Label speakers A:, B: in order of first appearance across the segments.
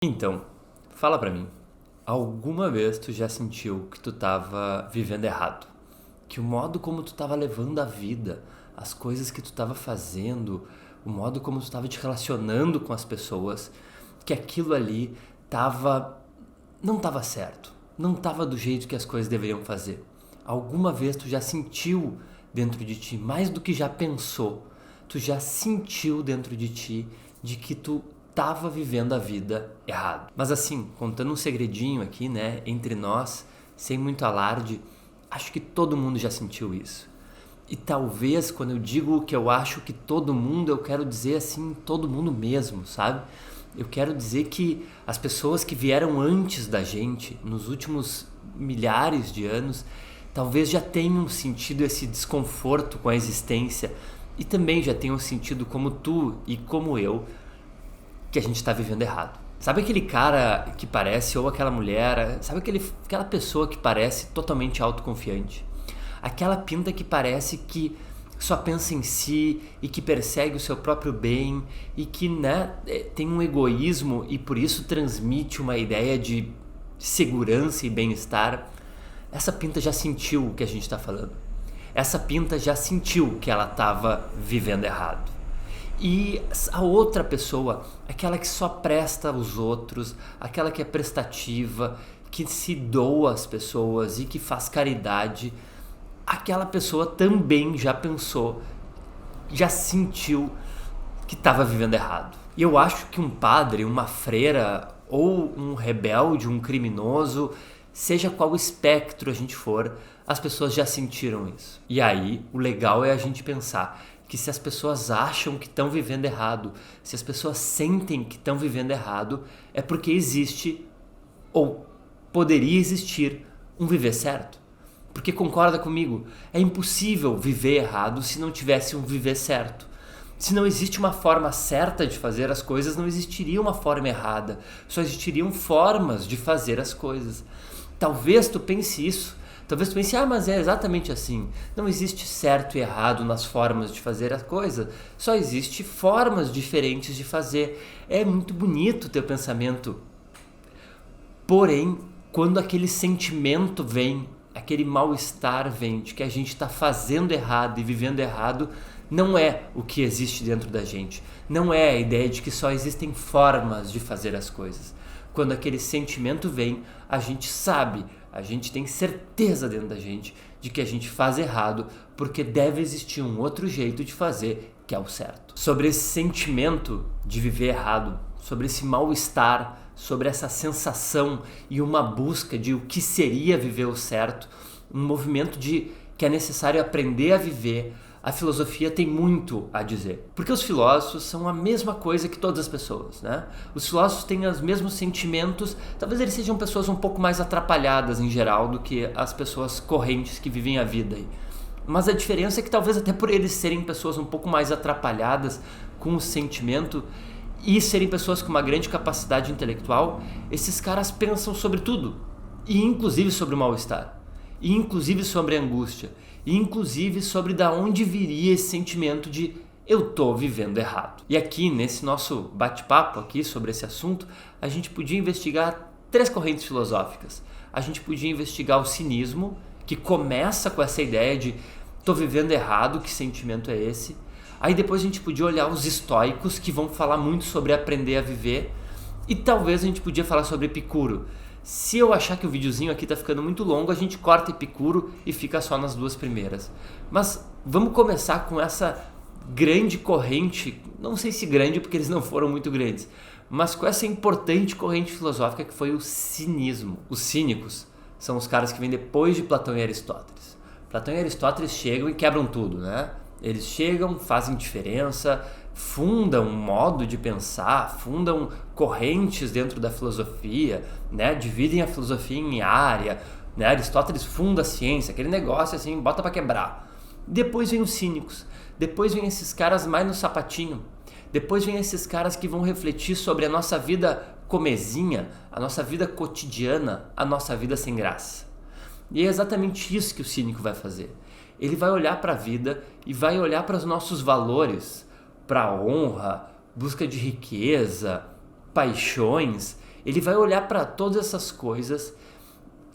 A: Então, fala pra mim, alguma vez tu já sentiu que tu tava vivendo errado? Que o modo como tu tava levando a vida, as coisas que tu tava fazendo, o modo como tu tava te relacionando com as pessoas, que aquilo ali tava não tava certo, não tava do jeito que as coisas deveriam fazer. Alguma vez tu já sentiu dentro de ti, mais do que já pensou, tu já sentiu dentro de ti de que tu tava vivendo a vida errado. Mas assim, contando um segredinho aqui, né, entre nós, sem muito alarde, acho que todo mundo já sentiu isso. E talvez quando eu digo que eu acho que todo mundo, eu quero dizer assim, todo mundo mesmo, sabe? Eu quero dizer que as pessoas que vieram antes da gente, nos últimos milhares de anos, talvez já tenham sentido esse desconforto com a existência e também já tenham sentido, como tu e como eu, que a gente está vivendo errado. Sabe aquele cara que parece, ou aquela mulher, sabe aquela pessoa que parece totalmente autoconfiante? Aquela pinta que parece que só pensa em si e que persegue o seu próprio bem e que, né, tem um egoísmo e por isso transmite uma ideia de segurança e bem-estar. Essa pinta já sentiu o que a gente está falando. Essa pinta já sentiu que ela estava vivendo errado. E a outra pessoa, aquela que só presta aos outros, aquela que é prestativa, que se doa às pessoas e que faz caridade, aquela pessoa também já pensou, já sentiu que estava vivendo errado. E eu acho que um padre, uma freira ou um rebelde, um criminoso, seja qual espectro a gente for, as pessoas já sentiram isso. E aí, o legal é a gente pensar que se as pessoas acham que estão vivendo errado, se as pessoas sentem que estão vivendo errado, é porque existe ou poderia existir um viver certo. Porque concorda comigo, é impossível viver errado se não tivesse um viver certo. Se não existe uma forma certa de fazer as coisas, não existiria uma forma errada. Só existiriam formas de fazer as coisas. Talvez tu pense isso. Talvez tu pense, mas é exatamente assim. Não existe certo e errado nas formas de fazer a coisa. Só existe formas diferentes de fazer. É muito bonito o teu pensamento. Porém, quando aquele sentimento vem, aquele mal-estar vem de que a gente está fazendo errado e vivendo errado, não é o que existe dentro da gente. Não é a ideia de que só existem formas de fazer as coisas. Quando aquele sentimento vem, a gente sabe, a gente tem certeza dentro da gente de que a gente faz errado, porque deve existir um outro jeito de fazer que é o certo. Sobre esse sentimento de viver errado, sobre esse mal-estar, sobre essa sensação e uma busca de o que seria viver o certo, um movimento de que é necessário aprender a viver, a filosofia tem muito a dizer. Porque os filósofos são a mesma coisa que todas as pessoas, né? Os filósofos têm os mesmos sentimentos, talvez eles sejam pessoas um pouco mais atrapalhadas em geral do que as pessoas correntes que vivem a vida aí. Mas a diferença é que talvez até por eles serem pessoas um pouco mais atrapalhadas com o sentimento e serem pessoas com uma grande capacidade intelectual, esses caras pensam sobre tudo, e inclusive sobre o mal-estar, e inclusive sobre a angústia, e inclusive sobre da onde viria esse sentimento de eu tô vivendo errado. E aqui nesse nosso bate-papo aqui sobre esse assunto, a gente podia investigar 3 correntes filosóficas. A gente podia investigar o cinismo, que começa com essa ideia de tô vivendo errado, que sentimento é esse? Aí depois a gente podia olhar os estoicos, que vão falar muito sobre aprender a viver, e talvez a gente podia falar sobre Epicuro. Se eu achar que o videozinho aqui tá ficando muito longo, a gente corta Epicuro e fica só nas 2 primeiras. Mas vamos começar com essa grande corrente, não sei se grande porque eles não foram muito grandes, mas com essa importante corrente filosófica que foi o cinismo. Os cínicos são os caras que vêm depois de Platão e Aristóteles. Platão e Aristóteles chegam e quebram tudo, né? Eles chegam, fazem diferença, fundam um modo de pensar, fundam correntes dentro da filosofia, né? Dividem a filosofia em área, né? Aristóteles funda a ciência, aquele negócio assim, bota pra quebrar. Depois vem os cínicos, depois vem esses caras mais no sapatinho, depois vem esses caras que vão refletir sobre a nossa vida comezinha, a nossa vida cotidiana, a nossa vida sem graça. E é exatamente isso que o cínico vai fazer. Ele vai olhar para a vida e vai olhar para os nossos valores, para a honra, busca de riqueza, paixões, Ele vai olhar para todas essas coisas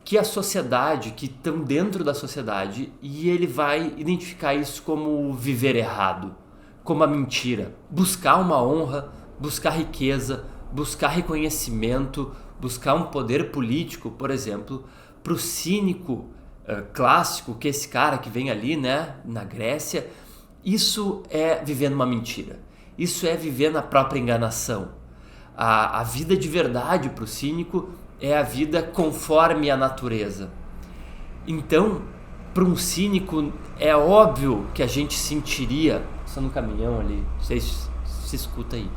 A: que a sociedade, que estão dentro da sociedade, e ele vai identificar isso como viver errado, como a mentira. Buscar uma honra, buscar riqueza, buscar reconhecimento, buscar um poder político, por exemplo, para o cínico clássico, que é esse cara que vem ali, né, na Grécia, isso é viver numa mentira. Isso é viver na própria enganação. A vida de verdade para o cínico é a vida conforme a natureza. Então, para um cínico, é óbvio que a gente sentiria... Estou no caminhão ali, não sei se escuta aí.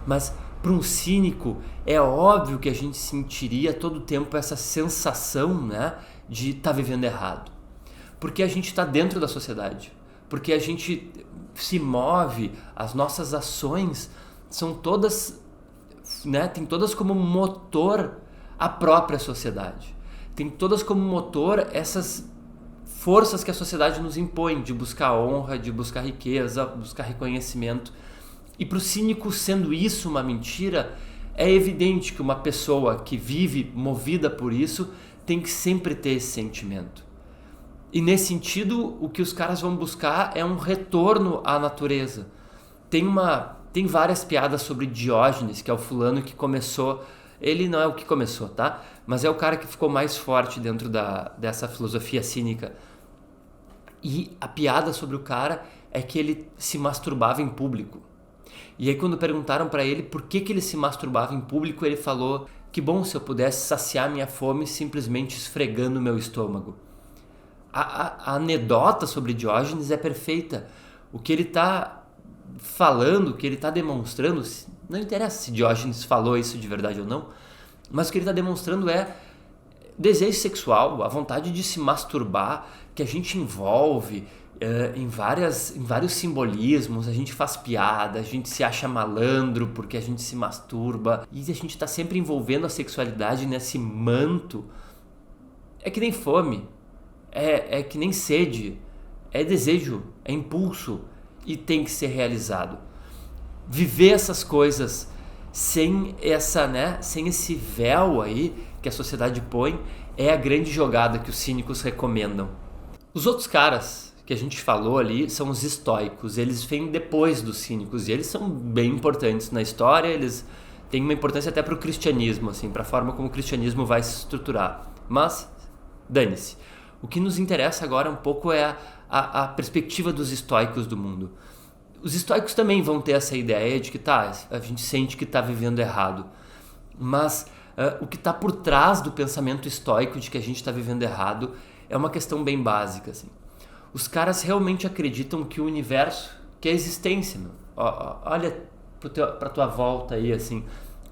A: Mas para um cínico, é óbvio que a gente sentiria todo o tempo essa sensação, né, de estar vivendo errado. Porque a gente está dentro da sociedade. Porque a gente se move, as nossas ações são todas, né, tem todas como motor a própria sociedade. Tem todas como motor essas forças que a sociedade nos impõe, de buscar honra, de buscar riqueza, buscar reconhecimento. E para o cínico, sendo isso uma mentira, é evidente que uma pessoa que vive movida por isso tem que sempre ter esse sentimento. E nesse sentido, o que os caras vão buscar é um retorno à natureza. Tem várias piadas sobre Diógenes, que é o fulano que começou... Ele não é o que começou, tá? Mas é o cara que ficou mais forte dentro dessa filosofia cínica. E a piada sobre o cara é que ele se masturbava em público. E aí quando perguntaram para ele por que ele se masturbava em público, ele falou: que bom se eu pudesse saciar minha fome simplesmente esfregando meu estômago. A anedota sobre Diógenes é perfeita. O que ele está falando, o que ele está demonstrando, não interessa se Diógenes falou isso de verdade ou não, mas o que ele está demonstrando é desejo sexual, a vontade de se masturbar, que a gente envolve em vários simbolismos. A gente faz piada, a gente se acha malandro porque a gente se masturba, e a gente está sempre envolvendo a sexualidade nesse manto. É que nem fome, é que nem sede, é desejo, é impulso e tem que ser realizado. Viver essas coisas sem esse véu aí que a sociedade põe é a grande jogada que os cínicos recomendam. Os outros caras que a gente falou ali são os estoicos. Eles vêm depois dos cínicos e eles são bem importantes na história. Eles têm uma importância até para o cristianismo, assim, para a forma como o cristianismo vai se estruturar. Mas dane-se. O que nos interessa agora um pouco é a perspectiva dos estoicos do mundo. Os estoicos também vão ter essa ideia de que a gente sente que está vivendo errado. Mas o que está por trás do pensamento estoico de que a gente está vivendo errado é uma questão bem básica. Assim. Os caras realmente acreditam que o universo, que a existência, olha para tua volta aí, assim,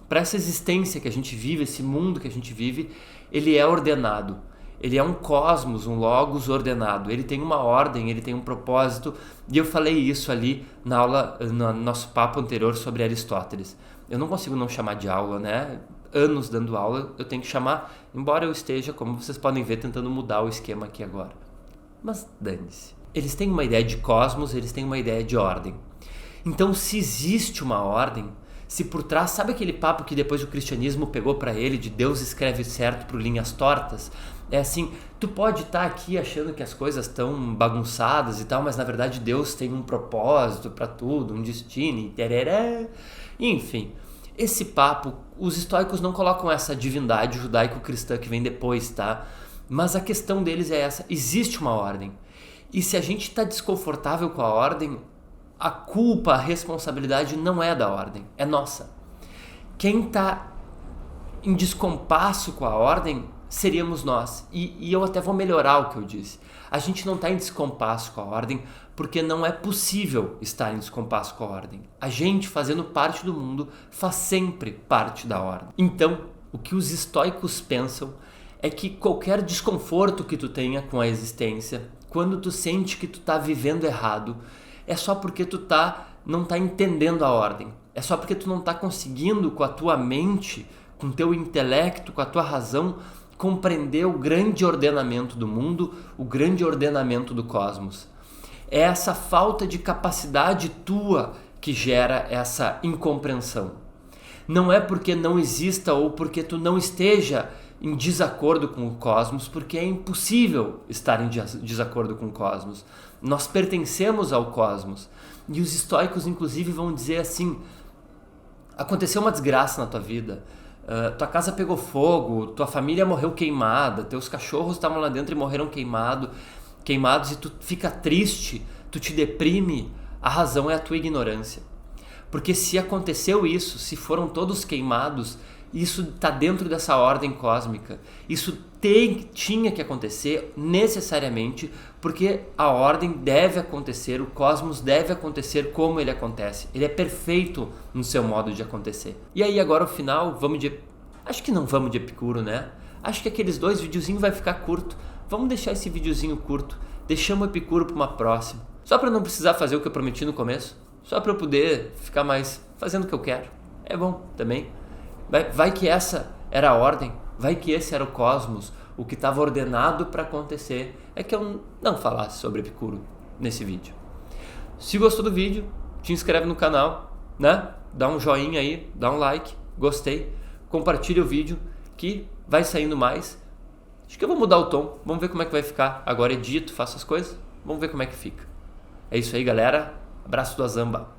A: para essa existência que a gente vive, esse mundo que a gente vive, ele é ordenado. Ele é um cosmos, um logos ordenado. Ele tem uma ordem, ele tem um propósito. E eu falei isso ali na aula, no nosso papo anterior sobre Aristóteles. Eu não consigo não chamar de aula, né? Anos dando aula, eu tenho que chamar, embora eu esteja, como vocês podem ver, tentando mudar o esquema aqui agora. Mas dane-se. Eles têm uma ideia de cosmos, eles têm uma ideia de ordem. Então, se existe uma ordem, se por trás, sabe aquele papo que depois o cristianismo pegou para ele, de Deus escreve certo por linhas tortas? É assim, tu pode estar aqui achando que as coisas estão bagunçadas e tal, mas na verdade Deus tem um propósito para tudo, um destino, e tereré. Enfim, esse papo, os estoicos não colocam essa divindade judaico-cristã que vem depois, tá? Mas a questão deles é essa, existe uma ordem. E se a gente está desconfortável com a ordem, a culpa, a responsabilidade não é da ordem, é nossa. Quem está em descompasso com a ordem seríamos nós. E eu até vou melhorar o que eu disse. A gente não está em descompasso com a ordem porque não é possível estar em descompasso com a ordem. A gente, fazendo parte do mundo, faz sempre parte da ordem. Então, o que os estoicos pensam é que qualquer desconforto que tu tenha com a existência, quando tu sente que tu está vivendo errado, é só porque tu não está entendendo a ordem. É só porque tu não está conseguindo, com a tua mente, com o teu intelecto, com a tua razão, compreender o grande ordenamento do mundo, o grande ordenamento do cosmos. É essa falta de capacidade tua que gera essa incompreensão. Não é porque não exista ou porque tu não esteja em desacordo com o cosmos, porque é impossível estar em desacordo com o cosmos. Nós pertencemos ao cosmos. E os estoicos, inclusive, vão dizer assim: aconteceu uma desgraça na tua vida, tua casa pegou fogo, tua família morreu queimada, teus cachorros estavam lá dentro e morreram queimados e tu fica triste, tu te deprime, a razão é a tua ignorância. Porque se aconteceu isso, se foram todos queimados, isso está dentro dessa ordem cósmica. Isso tinha que acontecer necessariamente, porque a ordem deve acontecer, o cosmos deve acontecer como ele acontece. Ele é perfeito no seu modo de acontecer. E aí agora ao final, acho que não vamos de Epicuro, né? Acho que aqueles 2 videozinhos vai ficar curto. Vamos deixar esse videozinho curto. Deixamos o Epicuro para uma próxima. Só para não precisar fazer o que eu prometi no começo. Só para eu poder ficar mais fazendo o que eu quero. É bom também. Vai que essa era a ordem. Vai que esse era o cosmos. O que estava ordenado para acontecer. É que eu não falasse sobre Epicuro nesse vídeo. Se gostou do vídeo, te inscreve no canal, né? Dá um joinha aí, dá um like. Gostei. Compartilha o vídeo que vai saindo mais. Acho que eu vou mudar o tom. Vamos ver como é que vai ficar. Agora edito, faço as coisas. Vamos ver como é que fica. É isso aí, galera. Abraço do Azamba.